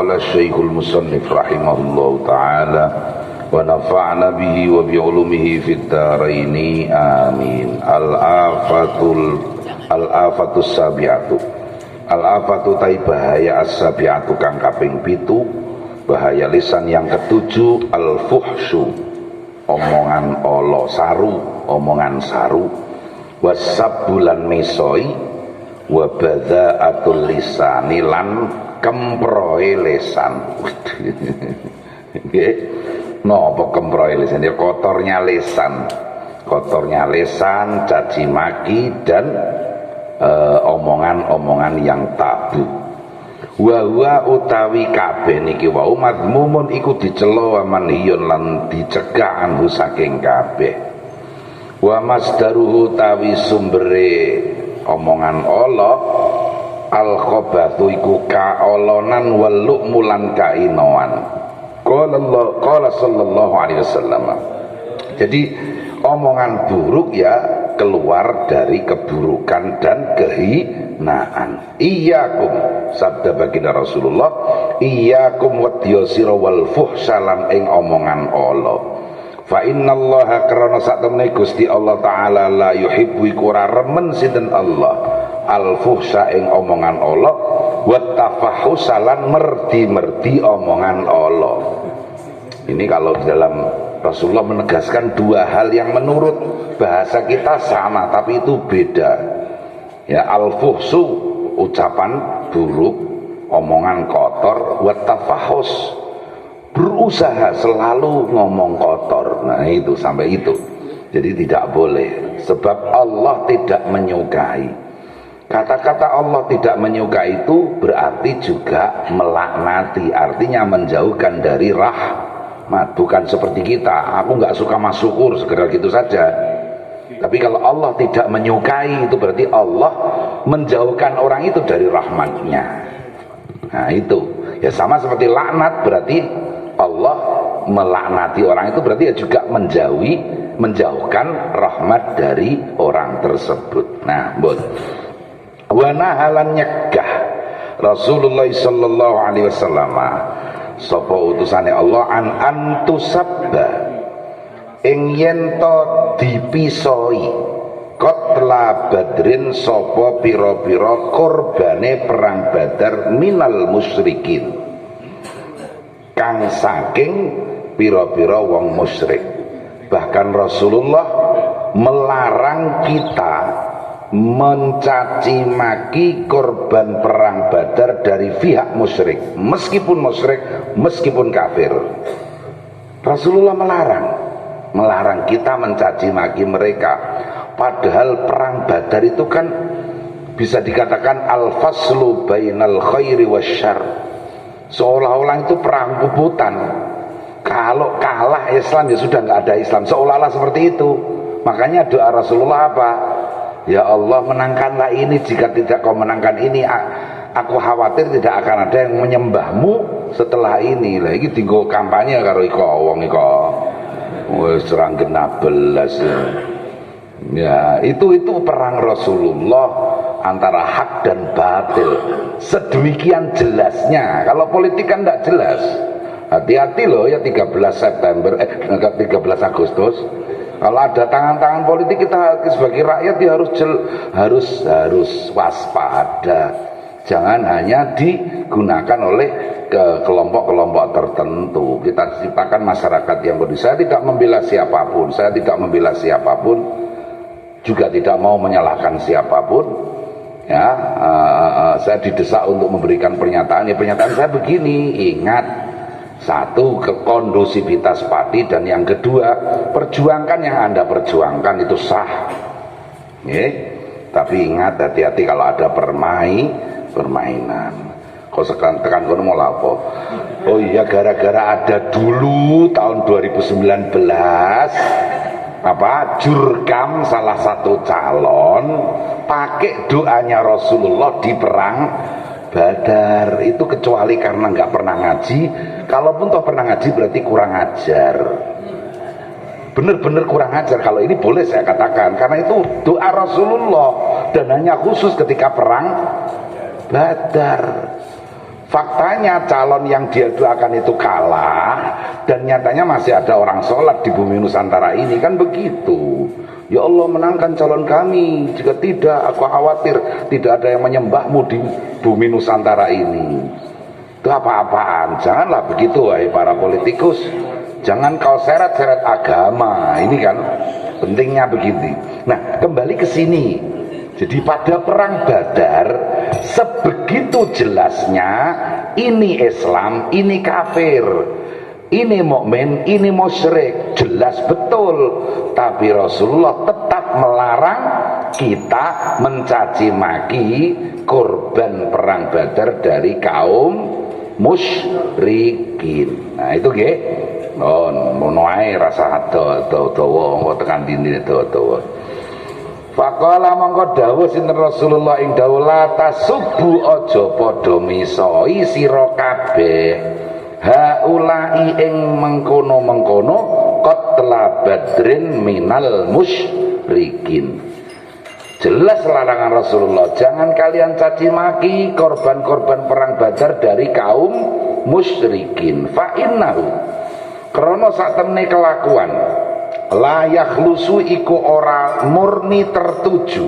qala Syekhul Musannif rahimahullahu taala wa nafa'na bihi wa bi ulumihi fid dharaini amin. Al-afatus sabiatu. Al-afatu tai bahaya as-sabiatu kang kaping 7, bahaya lisan yang ketujuh, al-fuhsyu, omongan olo saru, omongan saru, wasabbulan mesoi, wa badzaatul lisani lan kemproe lisan. Nggih. Napa kemproe lisan? Ya kotornya lisan. Kotornya lisan, caci maki dan omongan-omongan yang tabu. Wa utawi kabeh niki wau madmumun iku dicela wa manhiyun lan dicegah anhu saking kabeh. Wa masdaruhu utawi sumbere omongan Allah al khabathu iku kaolonan wal lu'mulan kainoan. Qala sallallahu alaihi wasallam. Jadi omongan buruk ya keluar dari keburukan dan kehinaan. Iyyakum, sabda baginda Rasulullah, iyyakum wadyasira wal fuhsalan ing omongan Allah. Fa innallaha karana satemene Gusti Allah taala la yuhibbu ora remen sinten Allah al fuhsa ing omongan Allah wa tafahusalan merdi-merdi omongan Allah. Ini kalau di dalam Rasulullah menegaskan dua hal yang menurut bahasa kita sama tapi itu beda. Ya, al-fuhsu ucapan buruk, omongan kotor, wa tafahus berusaha selalu ngomong kotor. Nah, itu sampai itu. Jadi tidak boleh sebab Allah tidak menyukai. Kata-kata Allah tidak menyukai itu berarti juga melaknati, artinya menjauhkan dari bukan seperti kita, aku nggak suka mas syukur sekedar gitu saja. Tapi kalau Allah tidak menyukai itu berarti Allah menjauhkan orang itu dari rahmatnya. Nah itu ya sama seperti laknat, berarti Allah melaknati orang itu berarti ya juga menjauhkan rahmat dari orang tersebut. Nah wa nahalan nyegah Rasulullah sallallahu alaihi wasallam sapa utusane Allah an antusabba ing yen to dipisoi qatla badrin sapa pira-pira korbane perang Badar minal musyrikin kang saking pira-pira wong musyrik. Bahkan Rasulullah melarang kita mencaci maki korban perang Badar dari pihak musyrik, meskipun kafir. Rasulullah melarang kita mencaci maki mereka. Padahal perang Badar itu kan bisa dikatakan al-faslu bainal khairi wasyarr. Seolah-olah itu perang puputan. Kalau kalah Islam ya sudah nggak ada Islam. Seolah-olah seperti itu. Makanya doa Rasulullah apa? Ya Allah, menangkanlah ini, jika tidak kau menangkan ini aku khawatir tidak akan ada yang menyembahmu setelah ini. Lah iki dienggo kampanye karo iko wong iko wis serang genap belas. Ya, itu perang Rasulullah antara hak dan batil. Sedemikian jelasnya. Kalau politik kan tidak jelas. Hati-hati loh ya 13 Agustus. Kalau ada tangan-tangan politik kita sebagai rakyat ya harus waspada. Jangan hanya digunakan oleh kelompok-kelompok tertentu. Kita ciptakan masyarakat yang berdiri. Saya tidak membela siapapun, juga tidak mau menyalahkan siapapun. Ya, saya didesak untuk memberikan pernyataan. Ya, pernyataan saya begini, ingat. Satu, kondusivitas parti, dan yang kedua, perjuangkan yang Anda perjuangkan itu sah. Tapi ingat, hati-hati kalau ada permainan. Kok sekarang tekan kono mau lapo? Oh iya, gara-gara ada dulu tahun 2019 jurkam salah satu calon pakai doanya Rasulullah di perang Badar itu, kecuali karena nggak pernah ngaji. Kalaupun toh pernah ngaji berarti kurang ajar, bener-bener kurang ajar. Kalau ini boleh saya katakan, karena itu doa Rasulullah dan hanya khusus ketika perang Badar. Faktanya calon yang dia doakan itu kalah, dan nyatanya masih ada orang sholat di bumi Nusantara ini, kan begitu. Ya Allah, menangkan calon kami, jika tidak aku khawatir tidak ada yang menyembahmu di bumi Nusantara ini. Itu apa-apaan. Janganlah begitu wahai para politikus. Jangan kau seret-seret agama. Ini kan pentingnya begitu. Nah, kembali ke sini. Jadi pada perang Badar sebegitu jelasnya ini Islam, ini kafir, ini mukmin, ini musyrik, jelas betul. Tapi Rasulullah tetap melarang kita mencaci maki korban perang Badar dari kaum musyrikin. Nah itu nggih. Oh, ngono ae rasa dawa tekan dindine dawa. Faqala mangko dawuh sinten Rasulullah ing dawuh la tasubbu aja padha misoi sira kabeh haulai ing mengkono-mengkono qatla badrin minal musyrikin. Jelas larangan Rasulullah, jangan kalian caci maki korban-korban perang Badar dari kaum musyrikin. Fa innahu krana sak temne kelakuan la yakhlusu iku ora murni tertuju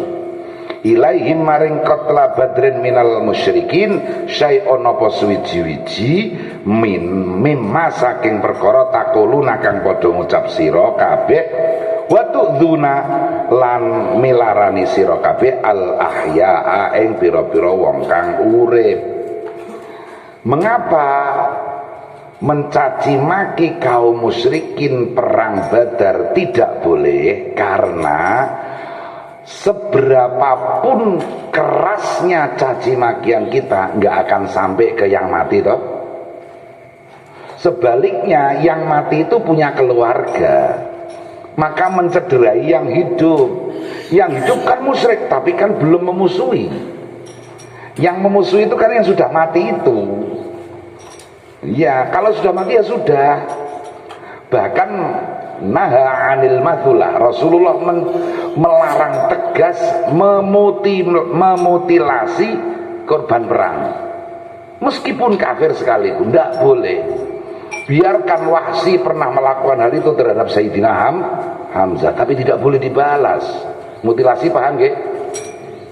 ilaihim maring qatla badrin minal musyrikin syai'un apa suwiji-wiji mimma saking perkara takuluna kang padha ngucap sira kabeh wa tu'dzuna lan milarani sira kabeh al ahya'a ing pira-pira wong kang urip. Mengapa mencaci maki kaum musyrikin perang Badar tidak boleh? Karena seberapapun kerasnya caci makian kita nggak akan sampai ke yang mati toh. Sebaliknya yang mati itu punya keluarga, maka mencederai yang hidup. Yang hidup kan musyrik tapi kan belum memusuhi. Yang memusuhi itu kan yang sudah mati itu. Ya, kalau sudah mati ya sudah. Bahkan naha anil mathulah, Rasulullah melarang tegas memutilasi korban perang. Meskipun kafir sekalipun tidak boleh. Biarkan Wahsy pernah melakukan hal itu terhadap Sayyidina Hamzah, tapi tidak boleh dibalas. Mutilasi, paham nggih?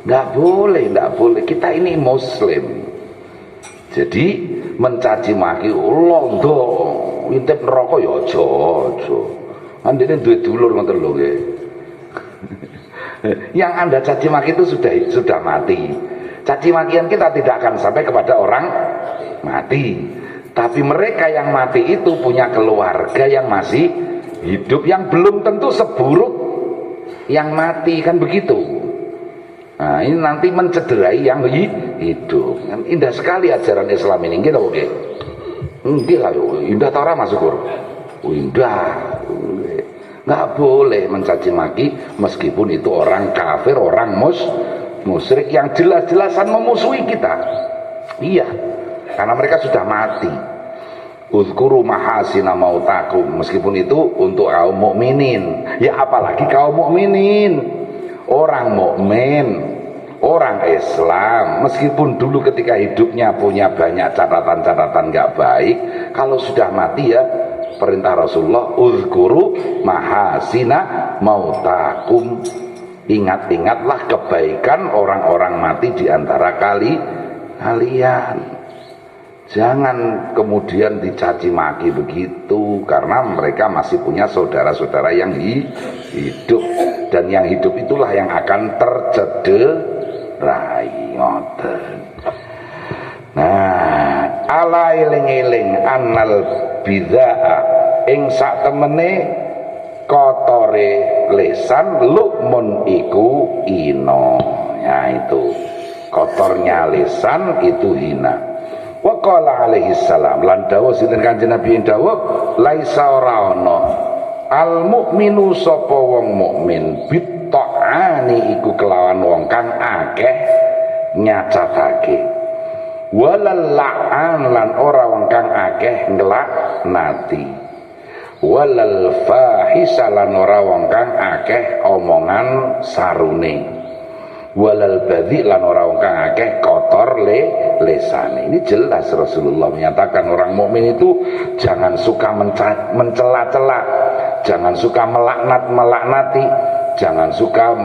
Tidak boleh, tidak boleh. Kita ini Muslim. Jadi mencaci maki londo intip neraka ya aja. Andene duwe dulur ngoten lho nggih. Yang Anda caci maki itu sudah mati. Caci makian kita tidak akan sampai kepada orang mati. Tapi mereka yang mati itu punya keluarga yang masih hidup, yang belum tentu seburuk yang mati, kan begitu. Nah, ini nanti mencederai yang hidup. Indah sekali ajaran Islam ini, gitu oke. Nggih lah, indah ta ora Mas Syukur? Indah. Nggak boleh mencaci maki meskipun itu orang kafir, orang musyrik yang jelas-jelasan memusuhi kita. Iya, karena mereka sudah mati. Uzkuru mahasina mautakum, meskipun itu untuk kaum mukminin. Ya apalagi kaum mukminin. Orang mukmin, orang Islam, meskipun dulu ketika hidupnya punya banyak catatan-catatan nggak baik, kalau sudah mati ya perintah Rasulullah, uzkuru mahasina mautakum, ingat-ingatlah kebaikan orang-orang mati di antara kalian. Jangan kemudian dicaci maki begitu, karena mereka masih punya saudara-saudara yang hidup, dan yang hidup itulah yang akan tercederai. Ngoten. Nah, ala eling-eling annal bidaa ing sak temene kotore lesan lukmun iku ino. Ya itu kotornya lesan itu hina. Wa qala alaihi salam lan dawuh sinten Kanjeng Nabi dawuh laisa ora ana al mukminu sapa wong mukmin bitta'ani iku kelawan wong kang akeh nyacatake walal la'an lan ora wong kang akeh nglaknati walal fahisa lan ora wong kang akeh omongan sarune walal badhi lan ora wong kang akeh kotor lesane. Ini jelas Rasulullah menyatakan orang mukmin itu jangan suka mencela-cela, jangan suka melaknati, jangan suka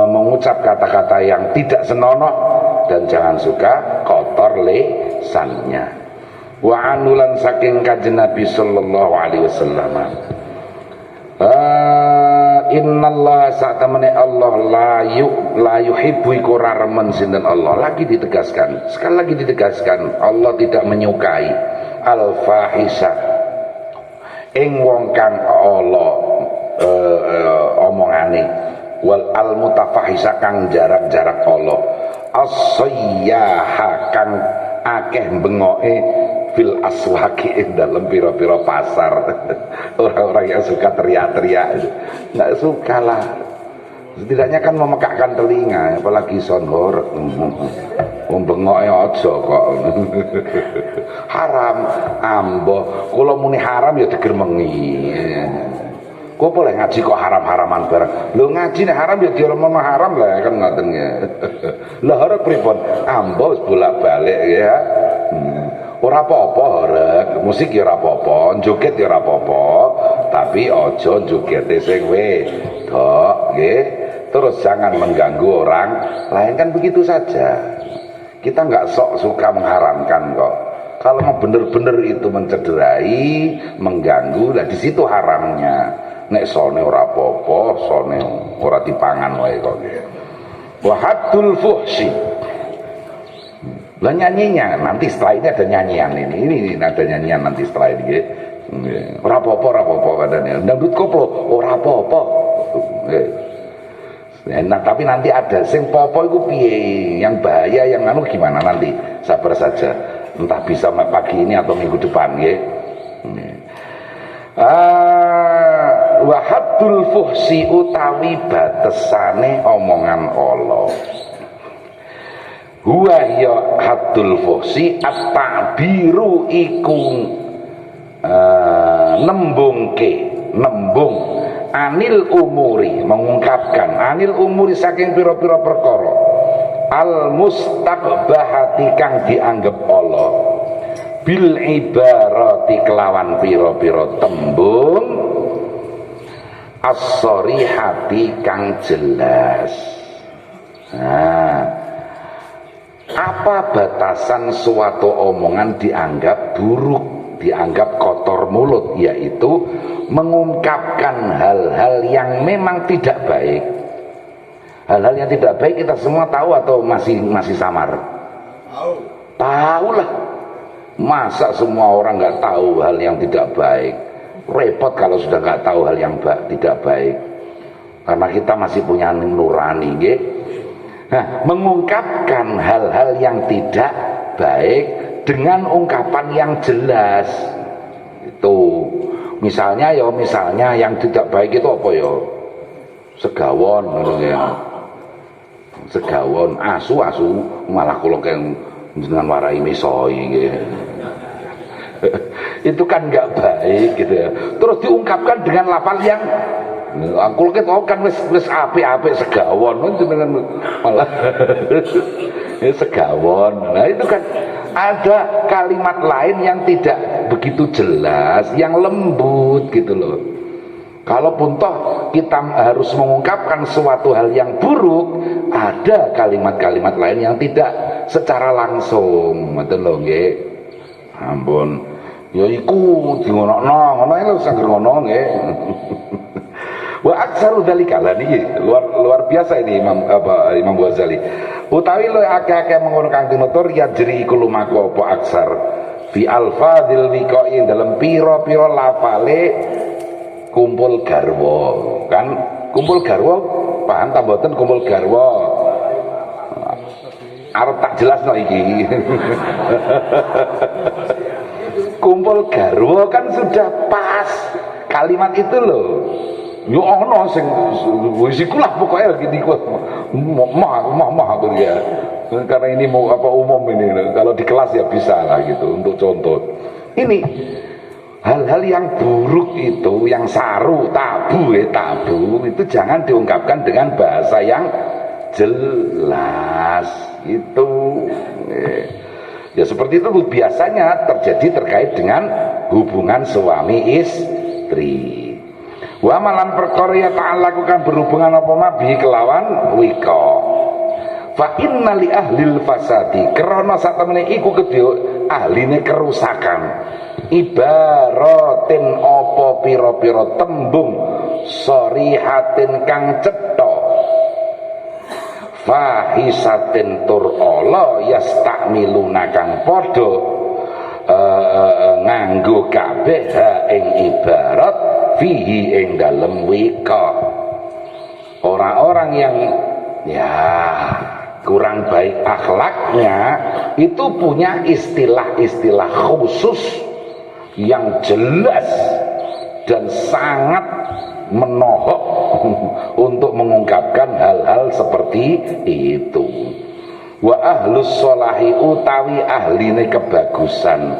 mengucap kata-kata yang tidak senonoh, dan jangan suka kotor lesannya. Wa anulan saking kanjeng Nabi sallallahu alaihi wasallam, innallaha sa'tamani Allah la yuhibbu iku remen sinten Allah. Lagi ditegaskan, sekali lagi ditegaskan, Allah tidak menyukai al fahisha ing wong kang Allah omongane, wal al mutafahisa kang jarak-jarak Allah, as-sayyaha kang akeh bengoke fil aswaki dalam pira-pira pasar. Orang-orang yang suka teriak-teriak nggak suka lah, setidaknya kan memekakkan telinga, apalagi sonhor bengoknya aja kok. Haram ambo, kalau muni haram ya digermengi. Kok boleh ngaji kok haram-haraman bareng? Lo ngaji nih haram ya diomongno haram lah kan ngoten ya. Lah harap pripun? Ambo bolak-balik ya. Ora apa-apa rek, musik ya ora apa-apa, joget ya ora apa-apa, tapi aja jogete sing wedok nggih. Terus jangan mengganggu orang lain, kan begitu saja. Kita nggak sok suka mengharamkan kok. Kalau mau bener-bener itu mencederai, mengganggu, lah di situ haramnya. Nek sone ora apa-apa, sone ora dipangan wae kok. Wa haddul fuhsi. Lah nyanyinya nanti setelah ini ada nyanyian ini ada nyanyian nanti setelah ini nggih. Ora apa-apa katanya. Dangdut koplo ora apa-apa. Nah, tapi nanti ada sing popo iku piye, yang bahaya, yang anu gimana nanti. Sabar saja. Entah bisa pagi ini atau minggu depan nggih. Wa haddul fuhsi utawi batesane omongan Allah. Huwa ya haddul fuhsi at-ta'biru iku nembung anil umuri, mengungkapkan anil umuri saking pira-pira perkara al mustaqbahati kang dianggap Allah bil ibarati kelawan pira-pira tembung as-sarihati kang jelas. Nah, apa batasan suatu omongan dianggap buruk, dianggap kotor mulut? Yaitu mengungkapkan hal-hal yang memang tidak baik. Hal-hal yang tidak baik kita semua tahu atau masih samar? Tahu lah. Masa semua orang nggak tahu hal yang tidak baik? Repot kalau sudah nggak tahu hal yang tidak baik. Karena kita masih punya nurani, nggih. Nah, mengungkapkan hal-hal yang tidak baik dengan ungkapan yang jelas. Itu misalnya yang tidak baik itu apa ya? Segawon ya. Segawon asu malah kula keng jenengan warai misoi gitu. Itu kan nggak baik gitu ya. Terus diungkapkan dengan lafal yang aku kita kan wis apik segawon malah segawon. Nah itu kan ada kalimat lain yang tidak begitu jelas, yang lembut gitu loh. Kalaupun toh kita harus mengungkapkan suatu hal yang buruk, ada kalimat-kalimat lain yang tidak secara langsung, betul loh nggih. Ampun, ya iku ngono lho sangger ngono nggih. Wa aksaru dzalika lah niki luar biasa ini Imam Ghazali. Utawi lu akeh-akeh mengono kang tinutur ya jeri iku lumaku apa aksar fi alfadzil wiqai dalam pira-pira lafale kumpul garwa. Kan kumpul garwa paham ta mboten kumpul garwa? Arep tak jelasno iki. Kumpul garwa kan sudah pas kalimat itu loh. Yo ono sing wis iku lah pokoke gini kok mah ya. Karena ini mau apa umum ini. Kalau di kelas ya bisa lah gitu untuk contoh. Ini hal-hal yang buruk itu, yang saru, tabu itu jangan diungkapkan dengan bahasa yang jelas itu. Ya seperti itu biasanya terjadi terkait dengan hubungan suami istri. Wa malan perkara ya ta'alakukan berhubungan apa mabi kelawan wika. Fa inna li ahlil fasadi krana satemene iku kedhe ahline kerusakan. Ibaratin apa pira-pira tembung sorihatin kang cetha fahisatin tur ala yastakmiluna kang padha nganggo kabeh ing ibarat fihi ing dalem wika. Orang-orang yang ya kurang baik akhlaknya itu punya istilah-istilah khusus yang jelas dan sangat menohok untuk mengungkapkan hal-hal seperti itu. Wa ahlus sholahi utawi ahline kebagusan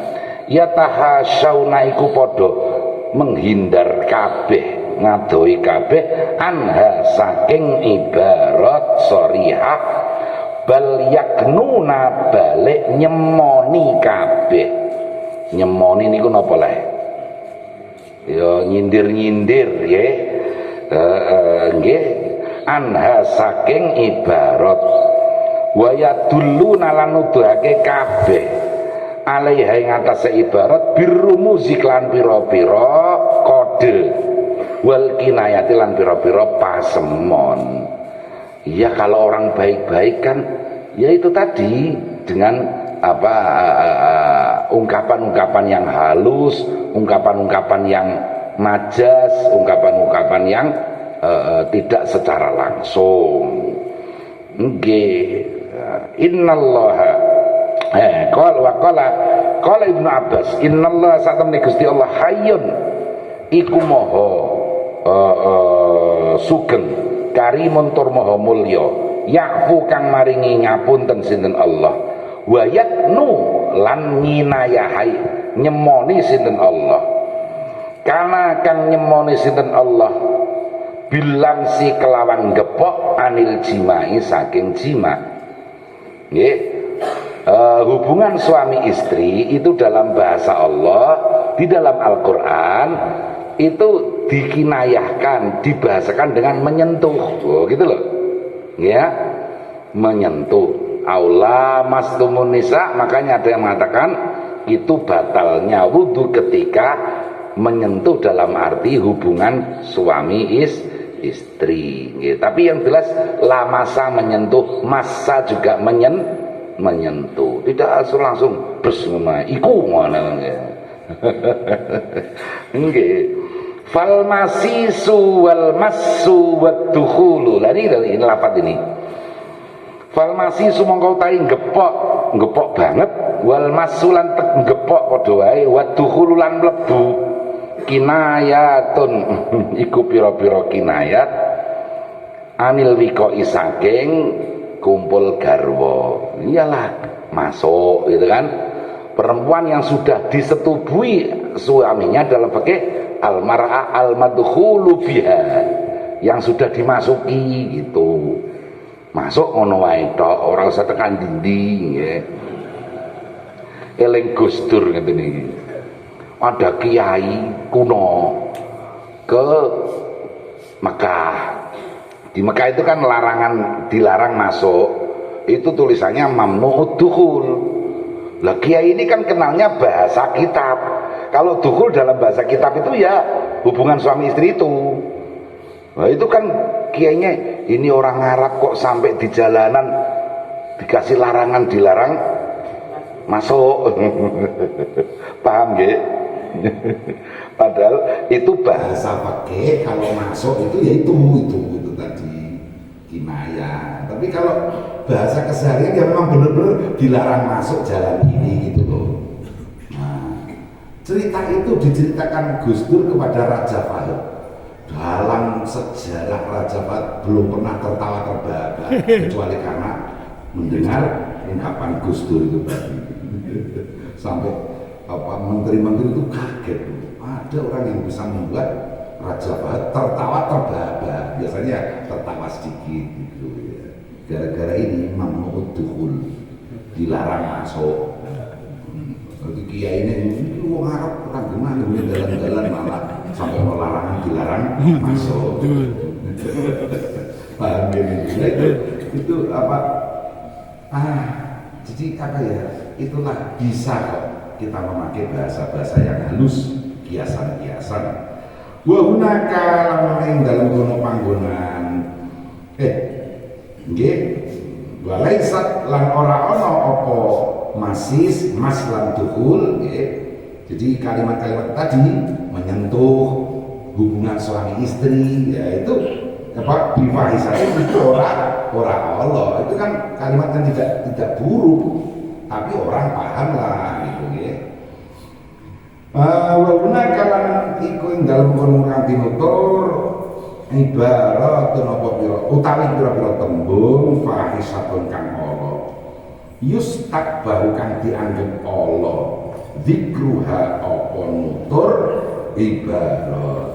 yatahasyauna iku padha menghindar kabeh ngadoi kabeh anha saking ibarat sharihah bal yaknuna balik nyemoni kabeh. Nyemoni niku napa le? Ya nyindir-nyindir ya. Nggih anha saking ibarat wa yadulluna lan nuduhake kabeh alaiha ing atase ibarat birrumuzi lan pira-pira kode wal kinayati lan pira-pira pasemon. Ya kalau orang baik-baik kan ya itu tadi dengan apa ungkapan-ungkapan yang halus, ungkapan-ungkapan yang majas, ungkapan-ungkapan yang tidak secara langsung. Nggih. Innallaha qala Ibnu Abbas innallaha satamne Gusti Allah hayyun iku maha sugeng karimun tur maha mulya yafu kang maringi ngapunten sinten Allah wa yatnu lan nginayahai nyemoni sinten Allah kana kang nyemoni sinten Allah bilamsi kelawan gepok anil jimai saking jima. Nggih. Hubungan suami istri itu dalam bahasa Allah di dalam Al-Qur'an itu dikinayahkan, dibahasakan dengan menyentuh. Oh, gitu loh. Ya. Menyentuh. Aula mastumun nisa, makanya ada yang mengatakan itu batalnya wudu ketika menyentuh dalam arti hubungan suami istri. Ya, tapi yang jelas la masa menyentuh, masa juga menyentuh. Tidak langsung bersama iku ngono ya. Nggih. Fal masisu wal massu wad dukhulu. Lah ini lafaz ini. Fal masisu mongko utahe gepok banget wal masulan gepok padha wae wad dukhulu lan mlebu. Kinayatun iku pira-pira kinayat anil wiko saking kumpul garwa. Iyalah masuk gitu kan. Perempuan yang sudah disetubui suaminya dalam fikih al-mar'ah al-madkhulu biha, yang sudah dimasuki gitu. Masuk ngono wae tok, ora usah tekan dinding nggih. Eling Gus Dur ngeten iki. Ada kiai kuno ke Mekah. Di Mekah itu kan dilarang masuk. Itu tulisannya mamnu'ud dukhul. Lah kiai ini kan kenalnya bahasa kitab. Kalau dukhul dalam bahasa kitab itu ya hubungan suami istri itu. Nah itu kan kiainya ini orang Arab kok sampai di jalanan dikasih larangan, dilarang masuk. Paham nggih? Padahal itu bahasa pakai kalau masuk itu ya itu tadi kinayah. Tapi kalau bahasa keseharian ya memang benar-benar dilarang masuk jalan ini gitu loh. Nah, cerita itu diceritakan Gus Dur kepada Raja Fahd. Dalam sejarah Raja Fahd belum pernah tertawa terbahak kecuali karena mendengar ungkapan Gus Dur itu tadi. Sampai menteri-menteri itu kaget. Ada orang yang bisa membuat Raja Fahd tertawa terbahak. Biasanya tertawa sedikit gitu ya. gara-gara ini mamnu dukhul, dilarang masuk. Jadi kiai ini wong Arab ragunan ngene dalan-dalan malah sampai larangan dilarang masuk. Paham ini? Itu apa? Jadi apa ya? Itulah bisa kok kita memakai bahasa-bahasa yang halus, kiasan-kiasan. Wa hunaka lamun dalam kono panggonan. Nggih. Wa laisat lan ora ana apa masis mas lan dukhul nggih. Jadi kalimat-kalimat tadi menyentuh hubungan suami istri ya itu apa bifahisah itu ora Allah. Itu kan kalimat yang tidak buruk tapi orang paham lah gitu nggih. Wa hunaka lan iku ing dalem kono kanthi nutur ibaratun apa pira utawi pira-pira tembung fahisatun kang ala yustakbaru kang dianggep ala zikruha apa nutur ibarat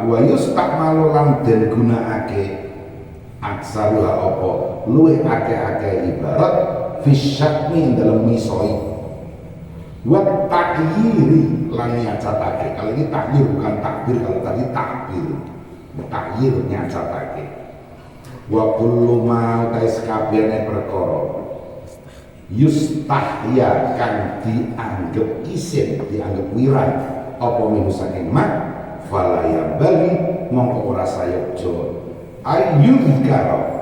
wa yustakmalu lan den gunakake aksaruha apa luwih akeh-akeh ibarat fisyakmi dalam misoi wa takyiri lan nyacatake. Kalau ini takyir bukan takbir, kalau tadi takbir. Takyir nyacatake. Wa kullu ma utais kabehane perkara yustahya kang dianggep isin, dianggep wiran apa minu saking mak fala ya bali mongko ora sayokjo ayyuzkara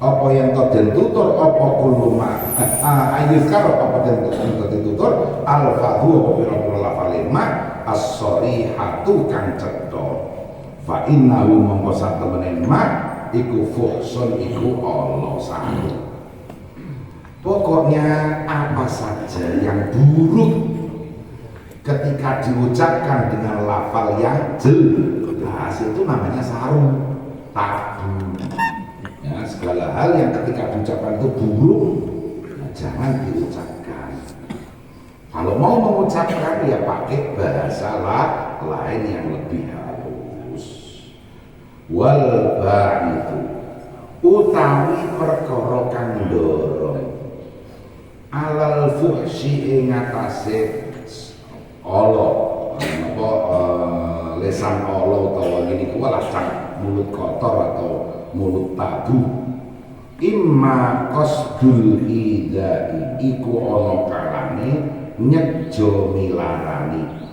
apa yang den tutur apa kuluma ayyuzkara apa den tutur al-fadhu apa pira-pira lafale mak as-sarihatu kang cetha fa innahu mongko satemene mak iku fuhsun iku Allah satu. Pokoknya apa saja yang buruk ketika diucapkan dengan lafal yang jelas itu namanya sarung, tabu. Ya, segala hal yang ketika diucapkan itu buruk, nah jangan diucapkan. Kalau mau mengucapkan ya pakai bahasa lain yang lebih halus. Wal ba'itu utawi perkara kang ndorong alal fuhsi ing atase Allah apa lesan Allah utawa ngene iku lacang mulut kotor atau mulut tabu imma qasdul idai iku ana kalane nyejo milarani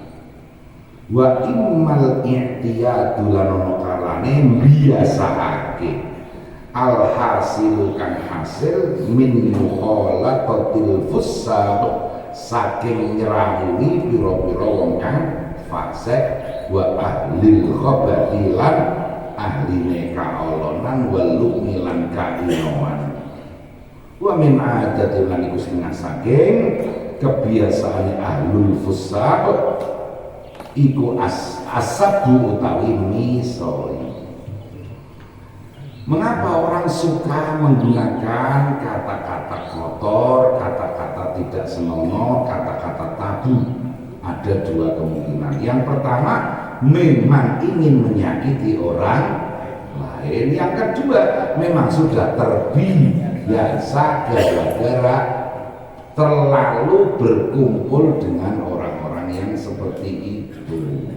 wa immal i'tiyadu lan ana kalane biasaake alhasil kang hasil min mukhalaqatil fusaq saking nyramuni pira-pira wong kang fasik wa ahlil khabari lan ahline kaolonan walukmi lan kainoan wa min adatil lan iku sing saking kebiasaane ahlul fusaq iku asabu utawi misoi. Mengapa orang suka menggunakan kata-kata kotor, kata-kata tidak senonoh, kata-kata tabu? Ada dua kemungkinan. Yang pertama, memang ingin menyakiti orang lain. Yang kedua, memang sudah terbiasa gara-gara terlalu berkumpul dengan orang-orang yang seperti itu.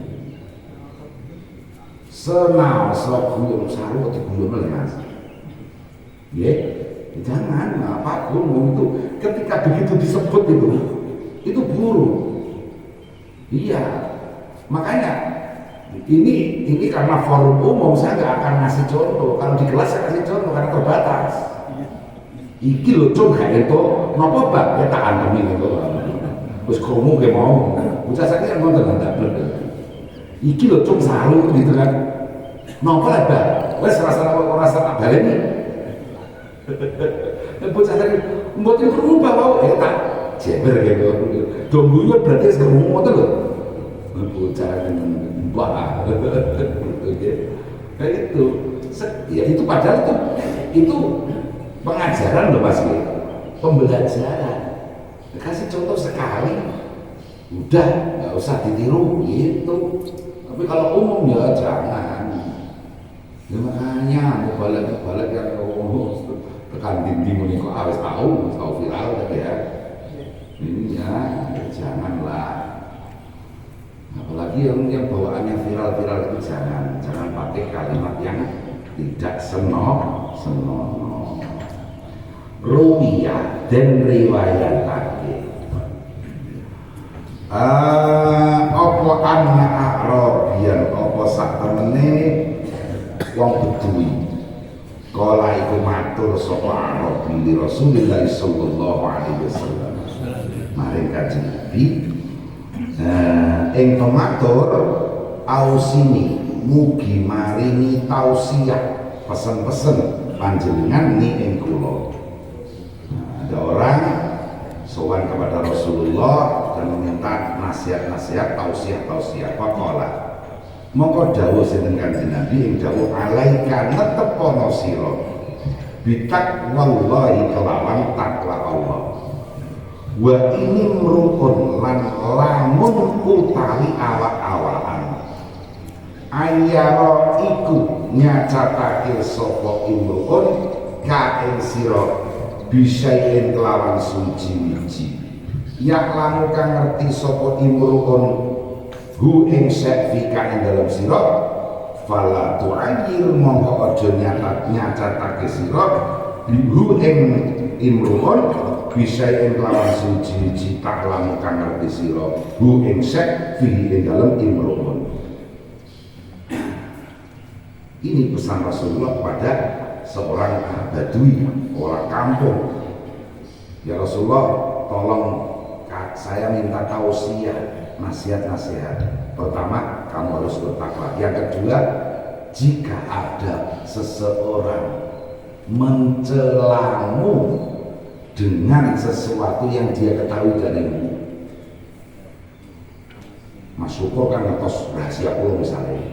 Senau gulung saru atau gulung lemas, ya jangan apapun itu ketika begitu disebut itu buruk. Iya, makanya ini karena forum umum saya nggak akan ngasih contoh. Kalau di kelas saya kasih contoh karena terbatas. Iki lho cung gak itu nopo bab ya tak antemi itu. Terus kamu kayak mau, bocah saya kan nonton iki lho cung saru gitu kan. Nopo lah bab, wes rasa tak baleni. Bocah tadi mboten berubah wae tak jeber gitu. Dombunya berarti serumu itu lho. Bocah wah. Kayak itu. Ya itu padahal itu pengajaran loh Mas, pembelajaran. Kasih contoh sekali, udah nggak usah ditiru gitu. Tapi kalau umum ya jangan. Ya makanya balik yang tekan dinding ini kok harus tahu viral tapi ya. Ini ya janganlah. Apalagi yang bawaannya viral itu jangan pakai kalimat yang tidak senonoh. Ruwiyah dan riwayat lagi. Apa anak Arabian apa sak temene wong Bedui. Kala iku matur sapa Arabi li Rasulillah sallallahu alaihi wasallam. Maring Kanjeng Nabi ing pematur ausini mugi maringi tausiah pesen-pesen panjenengan ni ing kula. Ada orang sowan kepada Rasulullah dan meminta nasihat-nasihat tausiah faqala mongko dawuh sinten Kanjeng Nabi ing dawuh alaika netepono sira bitaqwallahi kelawan takwa Allah wa ini merukun lan lamun utawi awak-awakan ayyara iku nyacatake sapa imrun ka ing sira bisain kelawan suci-wiji yak lamu kang ngerti sapa imrun hu ing sertifika ing dalam sira fala tu'ayyir mongko aja nyacatake sira hu ing imrun bisain kelawan suci-wiji tak lamu kang ngerti sira hu ing sertifika ing dalam imrun. Ini pesan Rasulullah kepada seorang badui, orang kampung. Ya Rasulullah, tolong saya minta tausiah, nasihat-nasihat. Pertama, kamu harus bertakwa. Yang kedua, jika ada seseorang mencelamu dengan sesuatu yang dia ketahui darimu, Mas Syukur kan ngetos rahasia pulau misalnya,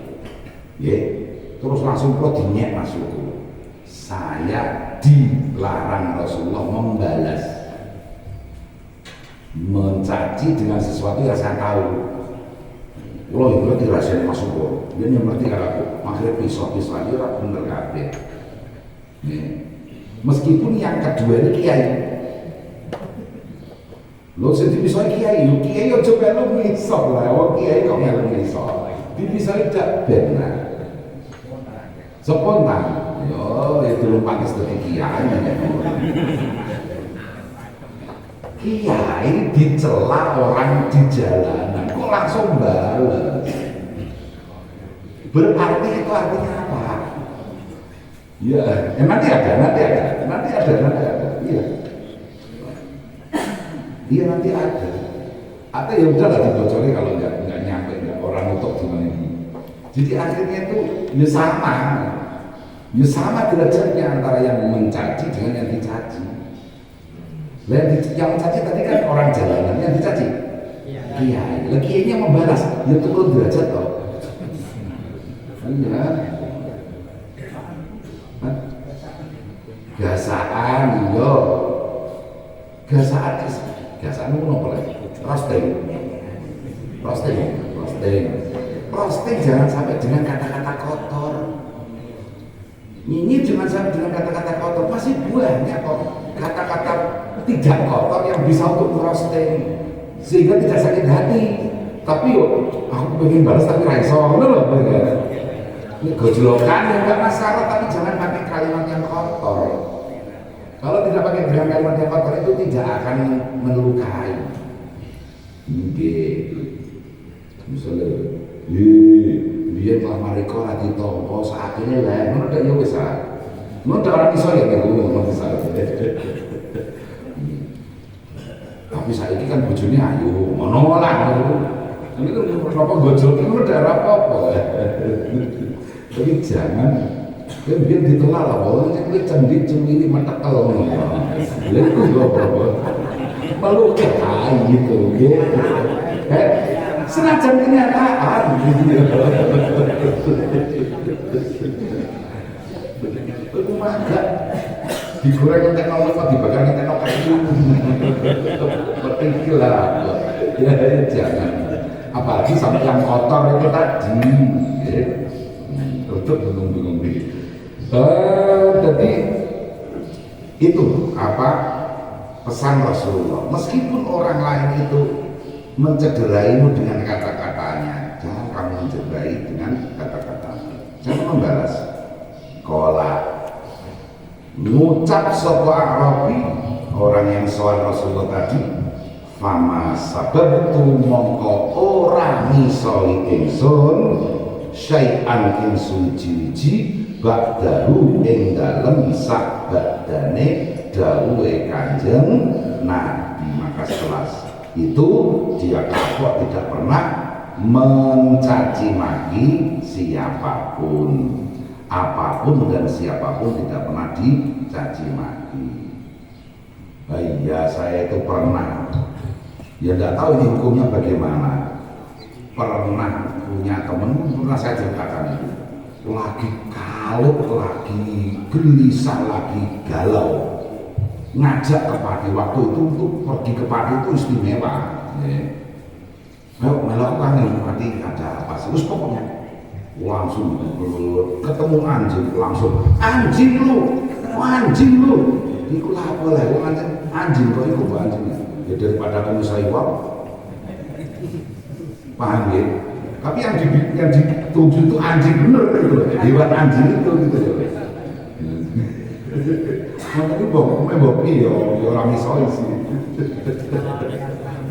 terus langsung kok dinyek Mas Syukur. Saya dilarang Rasulullah membalas mencaci dengan sesuatu yang saya tahu. Loh itu dirahasiain Mas Syukur. Dia ngerti kalau aku akhirnya pisau-pisau aja orang bener kabeh. Meskipun yang kedua ini kiai. Lo sendiri pisau kiai, yo coba lo ngisok lah. Oh kiai kok yang ngisok. Di pisau tidak benar. Spontan. Yo itu lompat istri kiai. Kiai dicela orang di jalanan kok langsung balas. Berarti itu artinya apa? Ya, nanti ada. Iya. Iya nanti ada. Atau ya udahlah dibocori kalau nggak nyampe orang utuk gimana ini. Jadi akhirnya itu ya sama derajatnya antara yang mencaci dengan yang dicaci. Yang mencaci tadi kan orang jalanan, yang dicaci kiai. Kiainya membalas, ya turun derajat toh. Iya. Gasaan yo. Gasaan itu apa lagi? Roasting jangan sampai dengan kata-kata kotor. Ini jangan sampai dengan kata-kata kotor. Masih banyak kok kata-kata tidak kotor yang bisa untuk roasting sehingga tidak sakit hati. Tapi aku pengen balas tapi raiso loh. Ini gojlokan ya enggak masalah, tapi jangan pakai kalimat yang kotor. Kalau tidak pakai dengan kalimat yang kotor itu tidak akan melukai. Misalnya, dia telah mereka nanti tompo saat ini lah, mana ada yang bisa, mana ada orang bisa yang ngomong bisa. Tapi saya ini kan bojone ayu, menolak. Ini kan kenapa gojol itu ada apa-apa. Tapi jangan biar ditelal lah, pokoknya kita cemili mentekel itu gak apa-apa malu kayak gitu senajan kenyataan itu agak digoreng teknologi apa dibakar teknologi berpikir lah ya jangan apalagi sampai yang kotor itu tadi betul bingung nih. Jadi itu apa pesan Rasulullah. Meskipun orang lain itu mencederaimu dengan kata-katanya, jangan kamu mencederai dengan kata-kata. Jangan membalas. Kola ngucap sapa Arabi, orang yang soal Rasulullah tadi, fama sababtu mongko ora misoi ingsun syai'an ing suci-suci ba'dahu ing dalem sak badane dawuhe Kanjeng Nabi. Maka setelah itu dia kapok tidak pernah mencaci maki siapapun, apapun dan siapapun tidak pernah dicaci maki. Iya, saya itu pernah, ya nggak tahu ini hukumnya bagaimana, pernah punya temen, pernah saya ceritakan itu, lagi kalut, lagi gelisah, lagi galau, ngajak ke padi. Waktu itu untuk pergi ke padi itu istimewa ya. Melakukan ini padi ada apa sih, pokoknya langsung ketemu anjing, langsung anjing lu, itu apa lah, anjing kok itu anjing ya, daripada kamu saya uang, paham ya? Tapi yang dituju itu anjing bener gitu, hewan anjing itu gitu ya. Tapi bok iya orang misoi sih,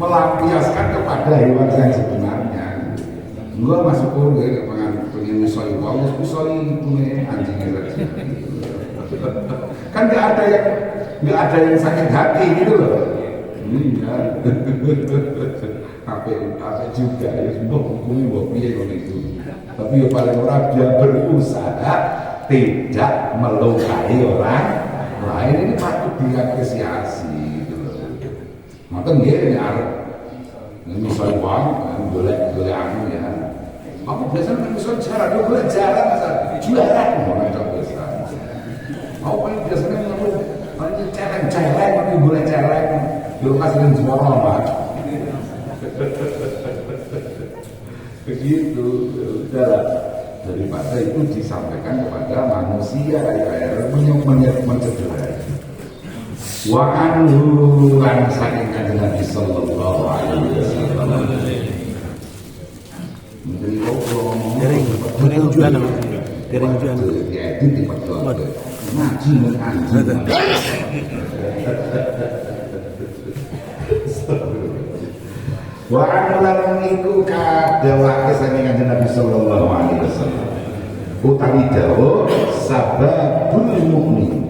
melampiaskan kepada hewan yang sebenarnya. Enggak masuk pun ya, pengen misoi uang, misoi punya anjingnya saja. Kan nggak ada yang sakit hati gitu loh. Iya. Apa juga ya, mbok piye ngono itu. Tapi ya paling orang dia berusaha tidak melukai orang lain, ini patut diapresiasi gitu loh. Maka nggih arep misal uang boleh anu ya. Aku biasanya misal jalan, dia boleh jalan asal jualan ngono biasa. Aku paling biasanya ngomong celeng-celeng, tapi boleh celeng. Lu kasihin semua orang, begitu, udahlah. Daripada itu disampaikan kepada manusia kayak mencederai. Wa anhu lan saking Kanjeng Nabi sallallahu alaihi wasallam. Menteri ngomong dari tujuan ya itu diperjual ngaji anjing. Wa an iku kadawake saking Kanjeng Nabi sallallahu alaihi wasallam. Utawi dawuh sababul mukmin.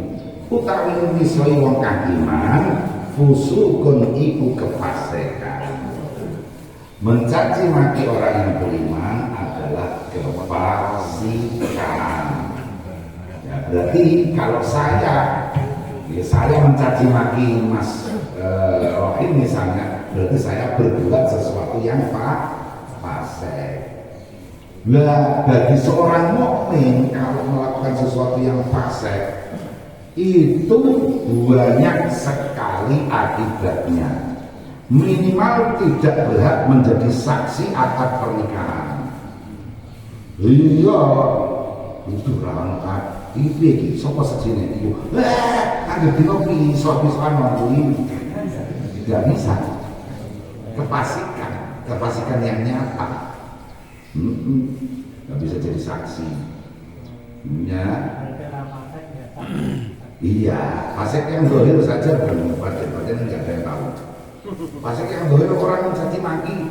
Utawi misoi wong kang iman fusukun iku kefasikan. Mencaci maki orang yang beriman adalah kefasikan. Ya, berarti kalau saya mencaci maki Mas Rohim misalnya, berarti saya berbuat sesuatu yang fasik. Nah, bagi seorang mukmin kalau melakukan sesuatu yang fasik itu banyak sekali akibatnya. Minimal tidak berhak menjadi saksi akad pernikahan. Iya, itu orang iki sapa sejene iku. Anggere dino pisah-pisahan waktu tidak bisa. Kefasikan yang nyata. Nggak bisa jadi saksi. Ya. Iya, fasik yang dohir saja belum pada nggak ada yang tahu. Fasik yang dohir orang mencaci maki,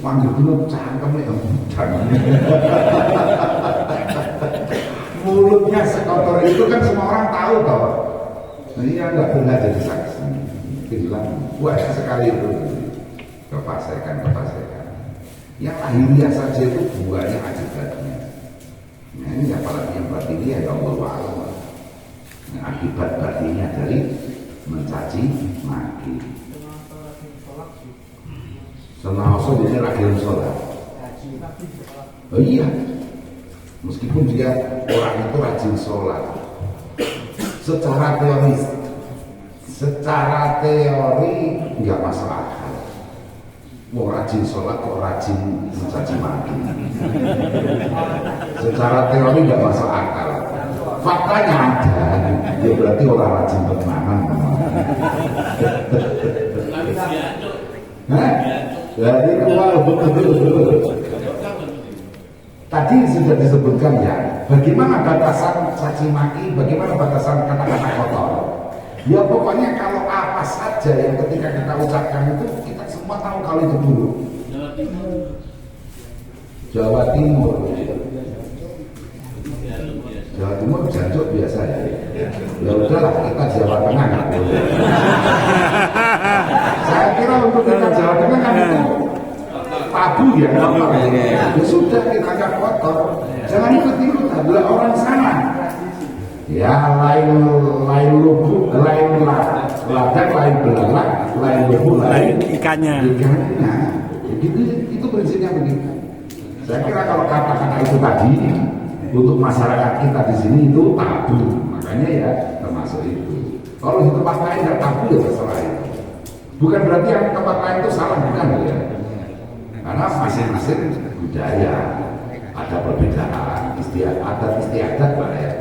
panggil dulu cangkem yang budang. Mulutnya sekotor itu kan semua orang tahu toh. Nah, ini yang nggak pernah jadi saksi. Bilang banyak sekali itu kefasikan. Yang lahiriah saja itu buahnya akibatnya. Nah, ini apalagi yang batinnya ya Allah wa'ala. Nah, akibat batinnya dari mencaci maki. Senaoso dia rajin sholat. Oh iya, meskipun dia orang itu rajin sholat, secara teori nggak masuk akal. mau rajin sholat kok rajin mencaci maki. Secara teori nggak masuk akal. Faktanya ada, ya berarti orang rajin bertenanan. Hah? Jadi tadi sudah disebutkan ya, bagaimana batasan caci maki, bagaimana batasan kata-kata kotor. Ya pokoknya kalau apa saja yang ketika kita ucapkan itu kita semua tahu kalau itu buruk. Jawa Timur. Jawa Timur jancuk biasa ya. Ya udahlah kita Jawa Tengah. Saya kira untuk kita Jawa Tengah kan itu tabu ya. Ya sudah kita agak kotor. Jangan ikut-ikut adalah orang sana. Ya lain lubuk, lain ladang, lain belalak, lain lubuk, lain ikannya. Itu prinsipnya begitu. Saya kira kalau kata-kata itu tadi untuk masyarakat kita di sini itu tabu, makanya ya termasuk itu. Kalau di tempat lain nggak tabu ya terserah itu. Bukan berarti yang tempat lain itu salah, bukan ya. Karena masing-masing budaya ada perbedaan, adat istiadat lah ya.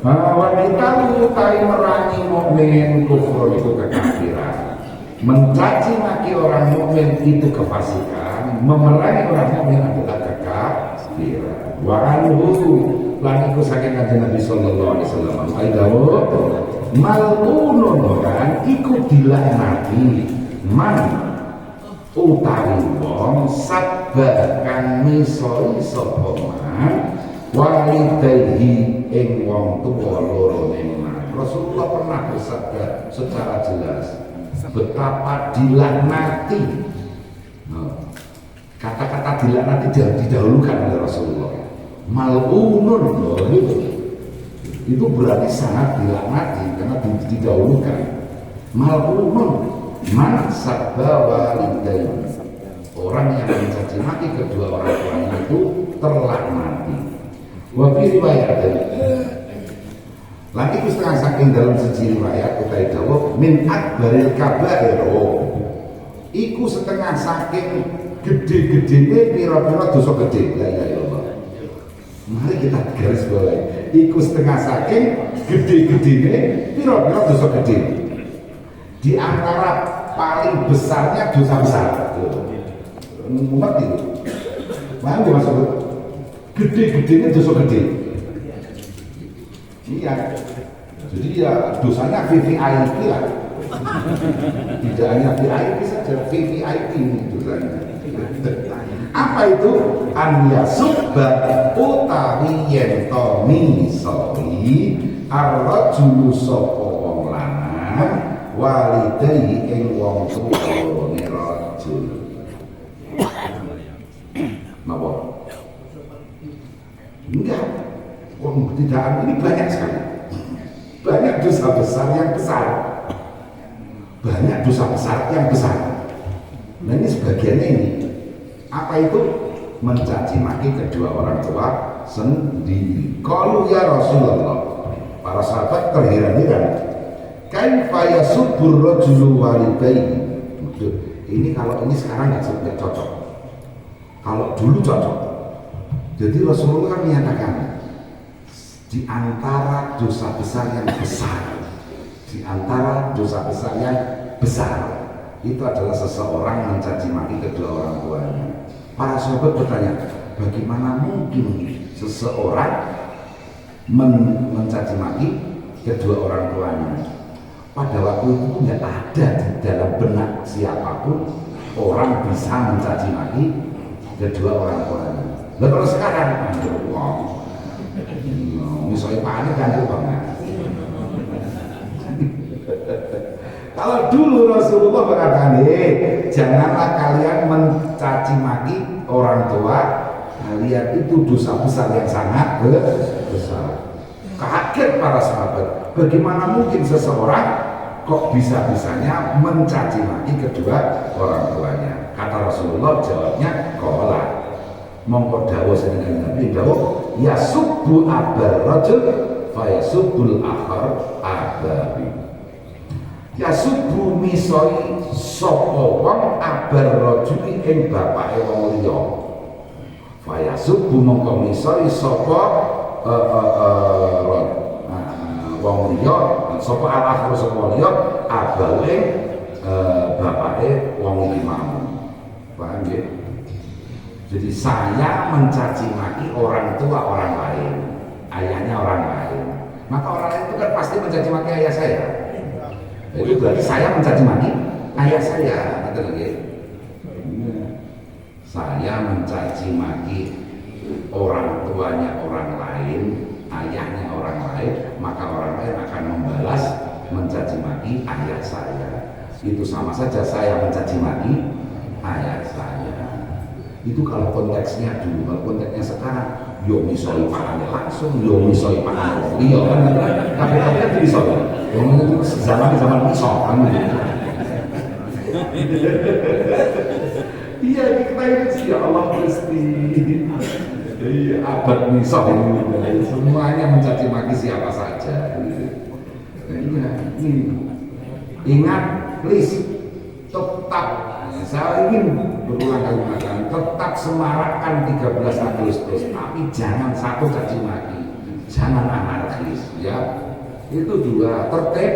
Wanita lutai merangi mukmin kufur itu kekafiran. Mencaci maki orang mukmin itu kefasikan. Memerangi orang mukmin adalah kekafiran. Wa anhu lan iku saking kanjeng Nabi sallallahu alaihi wasallam aidawu malunun kan iku dilaknati man utawi wong sabba kang misoi sapa man walidayhi ing wong tuwa lorone man. Rasulullah pernah bersabda secara jelas betapa dilaknati. Kata-kata dilaknati didahulukan oleh Rasulullah. Malunun loh itu berarti sangat dilaknati karena didahulukan. Malunun man sabba walidayhi, orang yang mencaci maki kedua orang tuanya itu terlaknati. Wa fi riwayat lagi ku setengah saking dalam siji riwayat utai dawuh min akbaril kabair, iku setengah saking gede-gedene pira-pira dosa gede. La ilaha illallah. Mari kita garis bawahi, iku setengah saking gede-gedene pira-pira dosa gede. Di antara paling besarnya dosa besar. Ngerti itu? Mana gue masuk? Gede-gedenya dosa gede. Iya. Jadi ya dosanya VVIP lah. Tidak hanya VIP saja, VVIP ini dosanya. Apa itu? An yasubba utawi yen to misoi ar-rajulu sapa wong lanang walidayhi ing wong tuwane rajul. Napa? Enggak. Tidak, ini banyak sekali. Banyak dosa besar yang besar. Banyak dosa besar yang besar. Nah ini sebagiannya ini. Apa itu? Mencaci maki kedua orang tua sendiri. Qalu ya Rasulullah. Para sahabat terheran-heran. Kaifa yasubbur rajulu walidayhi. Ini kalau ini sekarang nggak cocok. Kalau dulu cocok. Jadi Rasulullah kan menyatakan di antara dosa besar yang besar, di antara dosa besar yang besar itu adalah seseorang mencaci maki kedua orang tuanya. Para sahabat bertanya, bagaimana mungkin seseorang mencaci maki kedua orang tuanya? Pada waktu itu tidak ada di dalam benak siapapun orang bisa mencaci maki kedua orang tuanya. Lalu kalau sekarang, misalnya panik kan itu banget. Kalau dulu Rasulullah berkata, janganlah kalian mencaci maki orang tua kalian, itu dosa besar yang sangat besar. Kaget para sahabat, bagaimana mungkin seseorang kok bisa-bisanya mencaci maki kedua orang tuanya? Kata Rasulullah, jawabnya qala mongko dawuh senengan Nabi dawuh yasubbu abar rajul fa yasubbul akhar asbabi. Ya subuh misoi sapa wong abar rajuli ing bapake wong liya. Faya subuh mongko misoi sapa wong liya, sapa al-akhir sapa liya abawe bapake wong iki mau. Paham ya? Jadi saya mencaci maki orang tua orang lain, ayahnya orang lain. Maka orang lain itu kan pasti mencaci maki ayah saya. Itu berarti saya mencaci maki ayah saya, betul ya? Saya mencaci maki orang tuanya orang lain, ayahnya orang lain, maka orang lain akan membalas mencaci maki ayah saya. Itu sama saja saya mencaci maki ayah saya. Itu kalau konteksnya dulu, kalau konteksnya sekarang, yo misoi pakane langsung, yo misoi pakane liya kan, tapi kan misoi. Yang itu zaman misoi kan. Iya kita ini sih ya Allah Gusti. Iya abad misoi, semuanya mencaci maki siapa saja. Iya ini ingat, please tetap. Saya ingin berulang kali mengatakan tetap semarakkan 13 Agustus, tapi jangan satu caci maki, jangan anarkis ya. Itu dua, tertib,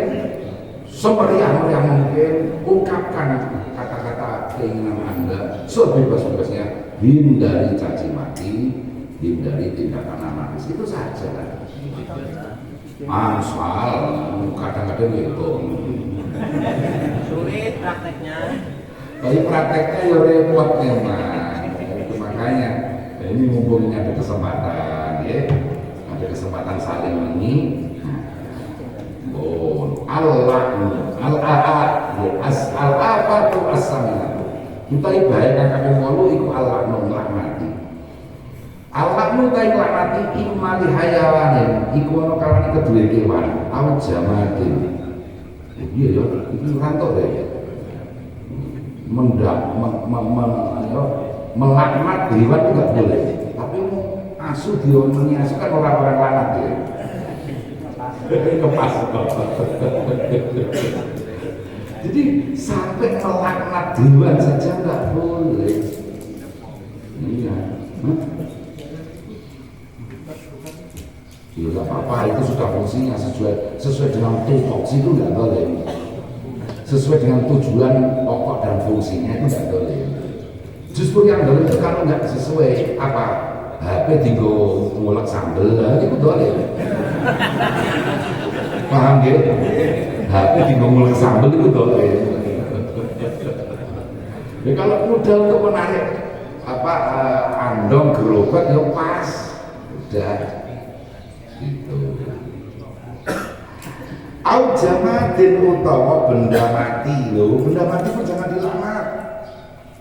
semeriah-meriah mungkin, ungkapkan kata-kata keinginan Anda sebebas-bebasnya, hindari caci maki, hindari tindakan anarkis, itu saja. Asal kadang-kadang itu sulit prakteknya. Tapi prakteknya ya repot memang. Makanya ini mumpung ada kesempatan ya, ada kesempatan saling ini. Al-afatu as-saminatu. Kita ibadah kami malu iku al-laknu laknati. Al-laknu ta iku laknati imma li hayawanin, iku ana kalane kedue kewan, aw jamatin. Iya ya, iki rantok ya. Melaknat hewan itu nggak boleh, tapi asu mengasihkan orang-orang laknat ya. Kepas. Jadi sampai melaknat hewan saja nggak boleh. Iya. Ya nggak apa-apa, itu sudah fungsinya sesuai dengan tupoksi itu nggak boleh. Sesuai dengan tujuan pokok dan fungsinya itu tidak boleh. Justru yang boleh itu kalau nggak sesuai apa HP tinggal ngulek sambel itu boleh. Paham ya? HP tinggal ngulek sambel itu boleh. Ya kalau modal untuk menarik apa andong gerobak ya pas, udah gitu. Au jamatin utawa benda mati lho, benda mati pun jangan dilaknat.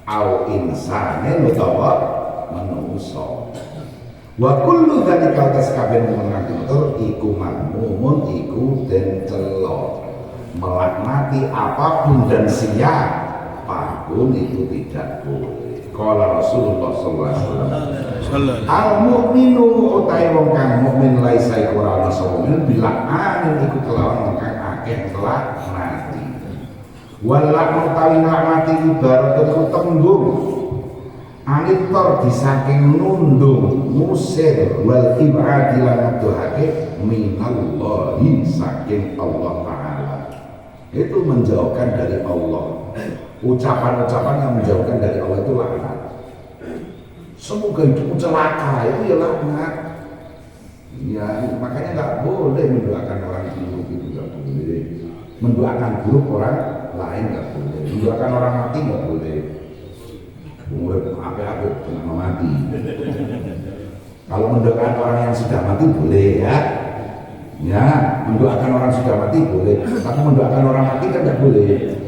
Au insanin utawa manusa. Wa kullu dzalika tas kabeh mengatur iku mammun iku den celo. Melaknati apapun dan siapapun itu tidak boleh. Qala Rasulullah sallallahu alaihi wasallam. Al-mu'minu utai wong kang mukmin laisa iku ora ana sapa men bilakane iku kelawan wong kang akeh laknati. Wal laknati laknati ibarat iku tembung anitor disaking nundung musir wal ibadi lan ngedohake minallahi saking Allah Ta'ala. Itu menjauhkan dari Allah. Ucapan-ucapan yang menjauhkan dari Allah itu laknat. Semoga hidupmu celaka, itu ya laknat. Ya, makanya nggak boleh mendoakan orang buruk, itu nggak boleh. Mendoakan buruk orang lain nggak boleh. Mendoakan orang mati nggak boleh. Umur apa-apa jangan mati. Kalau mendoakan orang yang sudah mati boleh ya. Ya, mendoakan orang sudah mati boleh. Tapi mendoakan orang mati kan nggak boleh.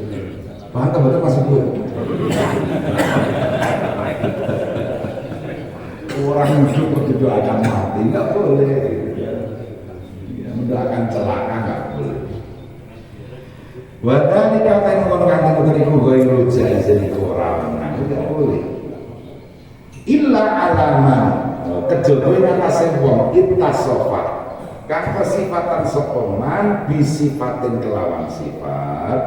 Paham tak betul masuk gue? Orang hidup mendoakan mati nggak boleh. Ya, mendoakan celaka nggak boleh. Wadani kata yang menggunakan tentu gue rujai jadi orang, nah itu nggak boleh. Illa alaman kejodohan nasib wong ita sofa kang kesifatan sepeman bisifatin kelawan sifat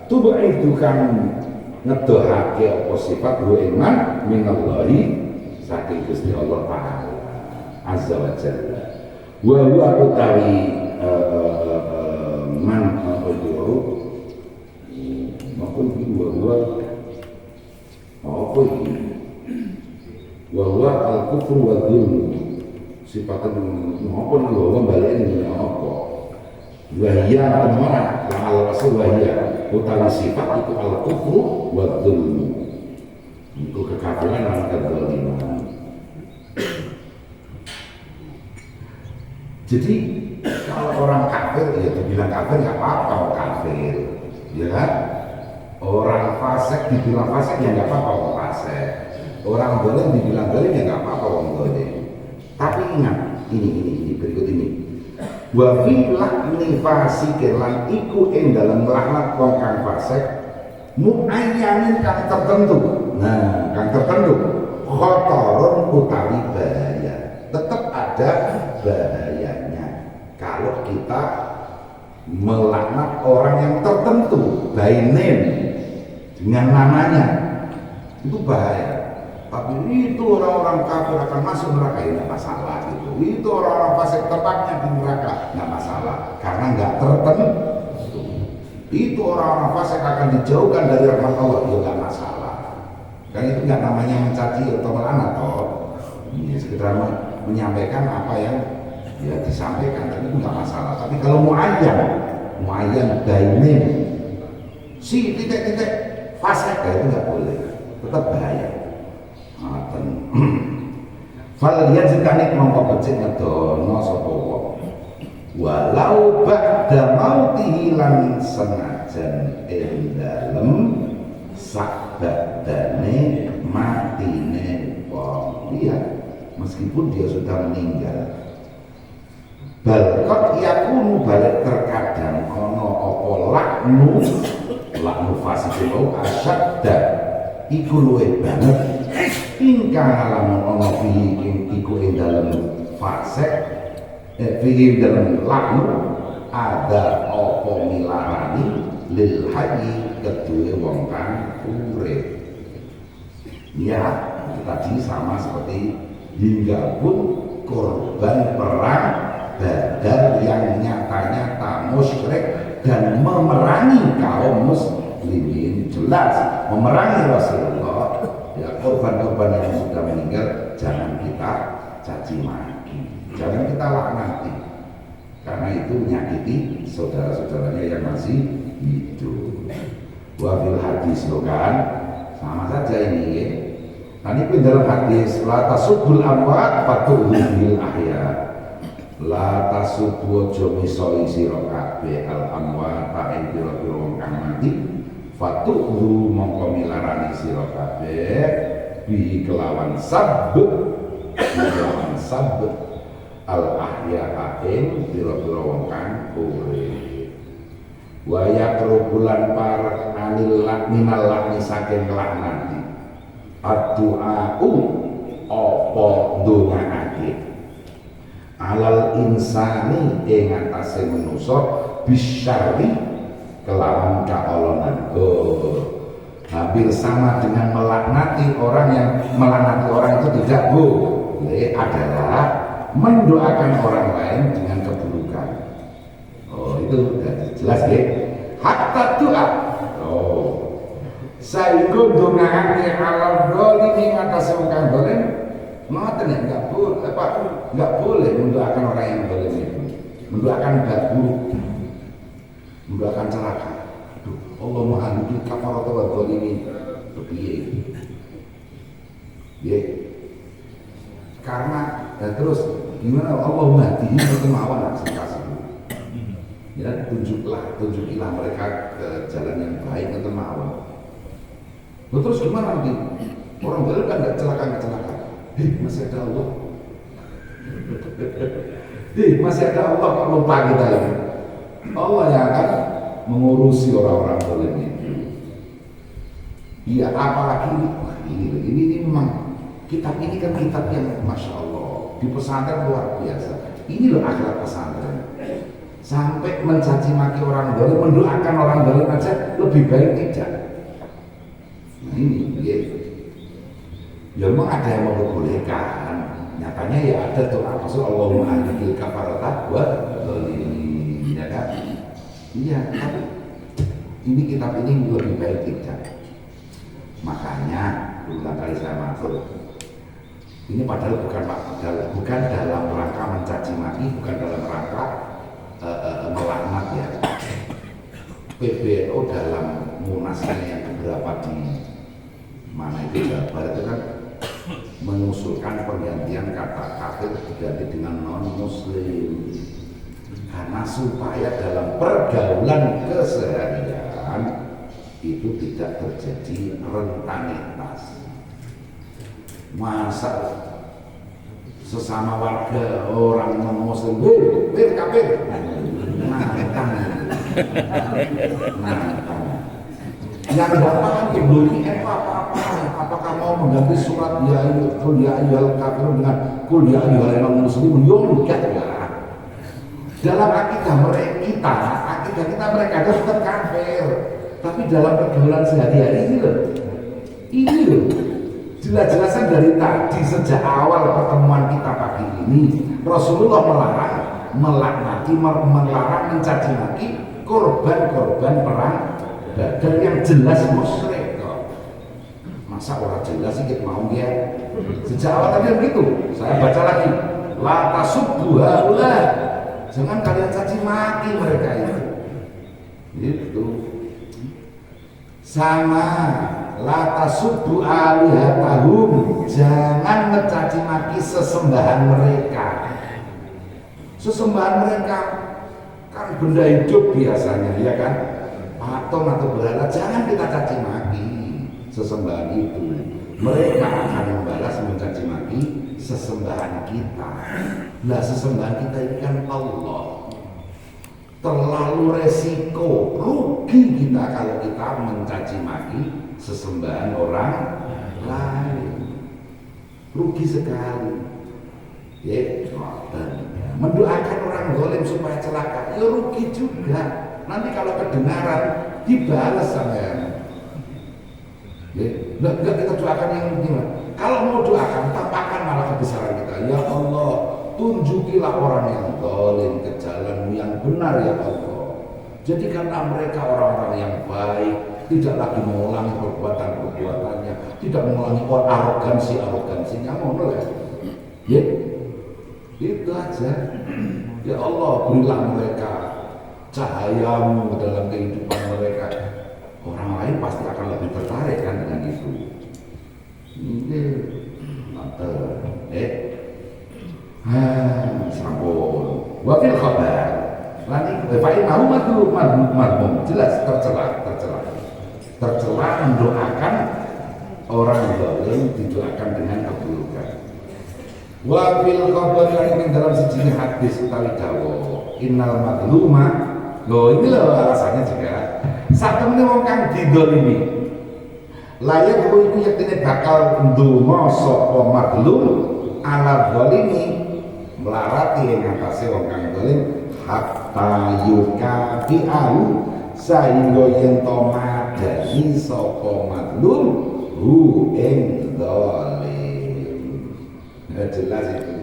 tubuh itu kang ngedohake apa sifat hu iman minallahi saking Gusti Allah Ta'ala azza wa jalla wa huwa utawi man audio maupun wa apa ini wa huwa al-kufru wa dzulm sifatnya apa nih bahwa balik ini apa wahia teman al rasul wahia utawi sifat itu al kufru wa dzulm itu kekafiran dan kezaliman. Jadi kalau orang kafir ya dibilang kafir nggak apa-apa orang kafir ya kan, orang fasik dibilang fasik ya nggak apa-apa orang fasik, orang zalim dibilang zalim ya nggak apa-apa orang zalim. Tapi ingat, ini berikut ini. Wa fi lakni fasikin lan iku ing dalem laknat wong kang fasik muayyanin kang tertentu. Nah, kang tertentu khotorun utawi bahaya. Tetap ada bahayanya kalau kita melaknat orang yang tertentu by name dengan namanya. Itu bahaya. Tapi itu orang-orang kafir akan masuk neraka, ya nggak masalah gitu. Itu orang-orang fasik tepatnya di neraka, nggak masalah, karena nggak tertentu. Itu orang-orang fasik akan dijauhkan dari rahmat Allah, ya nggak masalah. Kan itu nggak namanya mencaci atau melaknat, toh. Ini sekedar menyampaikan apa yang ya disampaikan, tapi itu nggak masalah. Tapi kalau muayyan by name, si titik-titik fasik, itu nggak boleh, tetap bahaya. Fal yazkanik mongko becik ngedono sapa wong walau ba'da mautihi lan senajan ing dalem sakbadane matine wong liya meskipun dia sudah meninggal. Balkot yakunu balik terkadang ono apa laknu fasidul asyadda iku luwih banget ingkang lamun ana fihi iku ing dalem fasik fihi dalem laknu ada apa milarani lil hayy kedue wong kang urip. Ya, tadi sama seperti hingga pun korban perang Badar yang nyata-nyata musyrik dan memerangi kaum muslimin, jelas memerangi Rasulullah. Ya, korban-korban yang sudah meninggal jangan kita caci maki, jangan kita laknati, karena itu menyakiti saudara-saudaranya yang masih hidup. Wafil hadis loh kan, sama saja ini ya. Tadi pun dalam hadis la tasubul amwat fatuhul ahya, la tasubbu aja misoi sira kabeh al amwat ing pira-pira wong kang mati fatuhu mongko milarani sira kabeh bi kelawan sab al ahya ing pira-pira wong kang urip wa yaqrubulan par anil minal lakni saking laknati ad-du'a'u apa ndongaake alal insani ing atase manusa bisyari kelawan kaolonan. Hampir sama dengan melaknati orang yang melaknati orang itu tidak boleh adalah mendoakan orang lain dengan keburukan. Itu jelas ya. Hatta doa. Sehingga dongaake alal dolimi atas orang dolim, maka nggak boleh. Nggak boleh mendoakan orang yang dolim itu, mendoakan buruk, mendoakan celaka. Allah ma'aluki kafarat wa dhalimin piye ya karena terus gimana Allah mahdihi kemawan kasih ya tunjukilah mereka ke jalan yang baik dan kemawan. Terus gimana nanti orang baru kan nggak celaka masih ada Allah masih ada Allah kok lupa kita ini. Allah yang akan mengurusi orang-orang zalim itu. Iya, apalagi ini memang kitab ini kan kitab yang masya Allah di pesantren luar biasa. Ini loh akhlak pesantren. Sampai mencaci maki orang dolim, mendoakan orang dolim aja lebih baik tidak. Nah ini gitu. Ya memang ada yang memperbolehkan. Nyatanya ya ada tuh maksud Allahumma ahlil kafarata wa dzalimin, ya kan? Iya, tapi ini kitab ini lebih baik tidak. Makanya berulang kali saya maksud, ini padahal bukan dalam rangka mencaci maki, bukan dalam rangka melaknat ya. PBNU dalam munasnya yang beberapa di mana itu Jawa Barat itu kan mengusulkan penggantian kata kafir diganti dengan non muslim, karena supaya dalam pergaulan keseharian itu tidak terjadi rentanitas. Masa sesama warga orang non muslim kafir nantang yang datang belum apakah mau mengganti surat ya ayyuhal kafirun dengan qul ya ayyuhal muslimun? Enggak ya. Dalam akidah kita mereka itu tetap kafir, tapi dalam pergaulan sehari-hari ini loh jelas-jelasan dari tadi sejak awal pertemuan kita pagi ini Rasulullah melarang mencaci maki korban-korban perang Badar yang jelas musyrik. Masa orang jelas sedikit mau dia sejak awal tadi begitu. Saya baca lagi, la tasubbu haula, jangan kalian caci maki mereka itu sama. La tasubbu alihatahum, jangan mencaci maki sesembahan mereka. Sesembahan mereka kan benda hidup biasanya, ya kan? Patung atau berhala, jangan kita caci maki sesembahan itu. Mereka akan membalas mencaci maki sesembahan kita. Nah, sesembahan kita ini kan Allah. Terlalu resiko, rugi kita kalau kita mencaci maki sesembahan orang lain. Rugi sekali. Ya, mendoakan orang zalim supaya celaka, ya rugi juga. Nanti kalau kedengaran dibalas sama ya. Enggak kita doakan yang gimana? Kalau mau doakan, tampakkan malah kebesaran kita. Ya Allah, tunjukilah orang yang zalim ke jalanmu yang benar ya Allah. Jadikanlah mereka orang-orang yang baik, tidak lagi mengulangi perbuatan-perbuatannya, tidak mengulangi arogansinya, ngono ya. Itu aja. Ya Allah, berilah mereka cahayamu dalam kehidupan mereka. Orang lain pasti akan lebih tertarik kan dengan itu. Ini mantap. Sampun. Wakil khabar. Lani fa'in mahum jelas tercela mendoakan orang zalim, didoakan dengan keburukan. Wakil khabar yang dalam sejenis hadis utawi dawa innal madluma. Loh ini loh alasannya juga. Satu menit wong kang didolimi layak iku yektine bakal ndonga sapa madlum ala zalimi melarati ing atase wong kang zalim hatta yukafi'ahu sehingga yen to madani sapa madlum hu ing zalim. Jelas itu.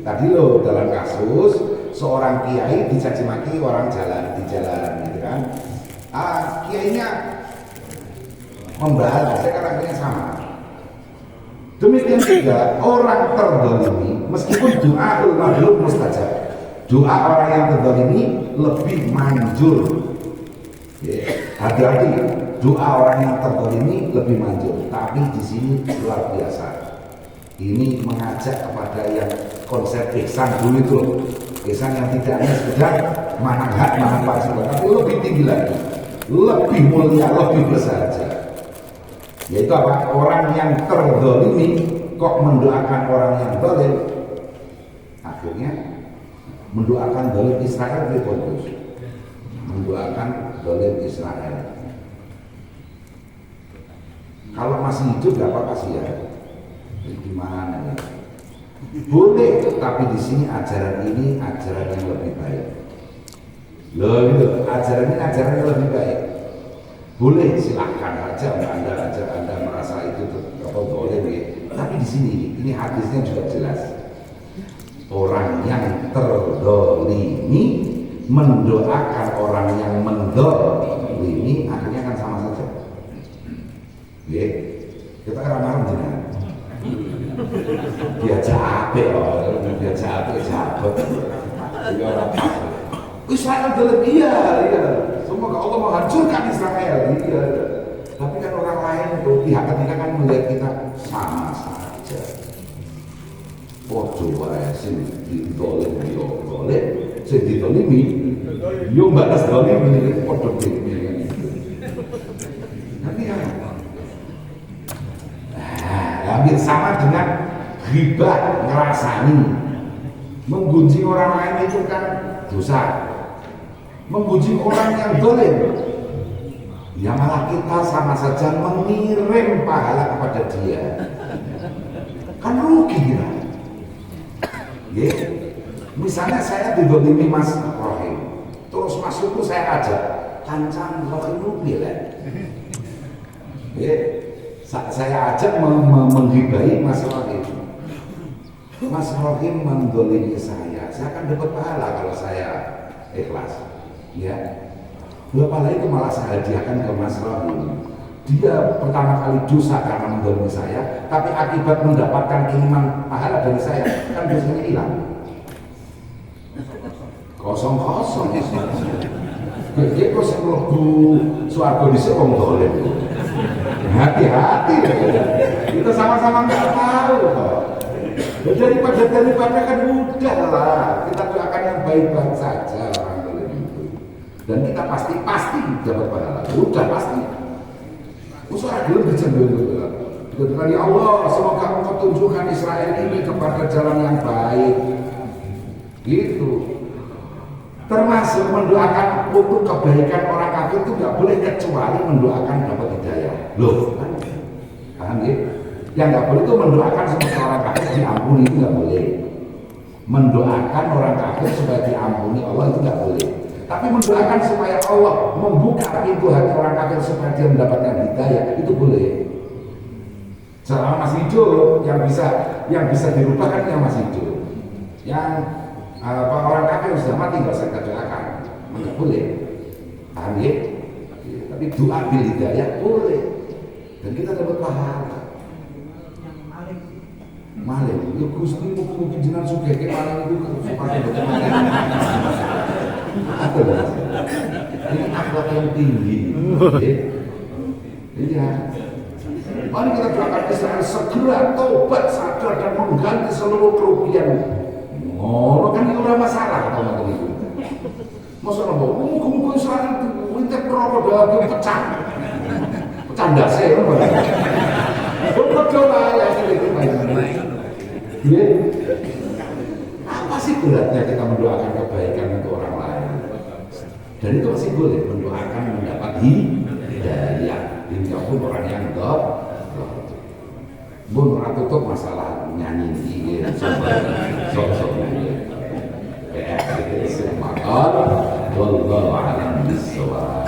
Tadi loh dalam kasus seorang kiai dicaci maki orang di jalan gitu kan. Kiainya membalas, sekarang akhirnya sama. Demikian juga orang terdolimi, meskipun doa mazlum mustajab, doa orang yang terdolimi lebih manjur. Hati-hati, doa orang yang terdolimi lebih manjur. Tapi di sini luar biasa. Ini mengajak kepada yang konsep ihsan dulu itu, ihsan yang tidak hanya sekedar manhaj tapi lebih tinggi lagi. Lebih mulia, lebih bersahaja. Yaitu apa? Orang yang terdolimi kok mendoakan orang yang zalim, akhirnya mendoakan zalim Israel berikutnya, mendoakan zalim Israel. Kalau masih hidup gak apa-apa sih ya. Gimana ya? Boleh, tapi di sini ajaran ini ajaran yang lebih baik. Loh gitu, ajaran ini ajaran yang lebih baik. Boleh, silahkan saja Anda merasa itu apa boleh gitu. Tapi di sini ini hadisnya juga jelas. Orang yang terdolimi mendoakan orang yang mendolimi akhirnya kan sama saja. Ya, kita kan marah jenengan. Dia capek loh, dia capek. Jadi orang Israel berlebih ya. Semoga Allah menghancurkan Israel. Iya. Tapi kan orang lain pihak ketiga kan melihat kita sama saja. Oh coba ya sih ditolong yo boleh, sih ditolimi, yo batas dolim ini podo ini. Nanti ya. Hampir sama dengan ghibah, ngerasani, menggunjing orang lain itu kan dosa. Menggunjing orang yang dolim, ya malah kita sama saja mengirim pahala kepada dia. Kan rugi kita. Ya, misalnya saya didolimi Mas Rohim, terus masukku saya ajak, kancang Rohim rugi lah. Ya, saya ajak menghibai Mas Rohim. Mas Rohim mendolimi saya akan dapat pahala kalau saya ikhlas. Ya, pahala itu malah saya hadiahkan ke Mas Rohim. Dia pertama kali dosa karena mendolimi saya, tapi akibat mendapatkan kiriman pahala dari saya, kan dosanya hilang. Kosong. Dia kok sebelumku suarga disini orang dolim. Hati-hati, kita sama-sama nggak tahu. Daripada kan udah lah, kita doakan yang baik-baik saja orang dolim itu. Dan kita pasti dapat pahala. Udah pasti. Usaha belum dicenderung ya Allah, semoga Engkau tunjukkan Israel ini kepada jalan yang baik. Gitu. Termasuk mendoakan untuk kebaikan orang kafir itu nggak boleh kecuali mendoakan dapat hidayah. Loh, kan? Paham ya? Yang nggak boleh itu mendoakan supaya orang kafir diampuni, itu nggak boleh. Mendoakan orang kafir supaya diampuni Allah itu nggak boleh. Tapi mendoakan supaya Allah membuka pintu hati orang kafir supaya dia mendapatkan hidayah itu boleh. Selama masih hidup, yang bisa dirubah kan yang masih hidup. Yang orang kafir sudah mati nggak usah kita doakan, nggak boleh. Paham ya? Tapi doa bil hidayah boleh, dan kita dapat pahala. Maling, ya Gusti mungkin jenengan sugih ke maling itu supaya ini akhlak yang tinggi. Iya. Mari kita doakan Israel segera tobat, sadar dan mengganti seluruh kerugian. Oh, kan itu ora masalah kalau ngoten itu. Masa napa? Muga-muga Israel winter krokodil pecah. Pecah ndase ngono. Betul ya itu. Ya. Apa sih beratnya kita mendoakan kebaikan untuk orang lain? Dan itu masih boleh mendoakan mendapat hidayah. Ini pun orang yang Bun tutup masalah nyanyi ini sok nyanyi. Semangat, wallahu a'lam bishawab.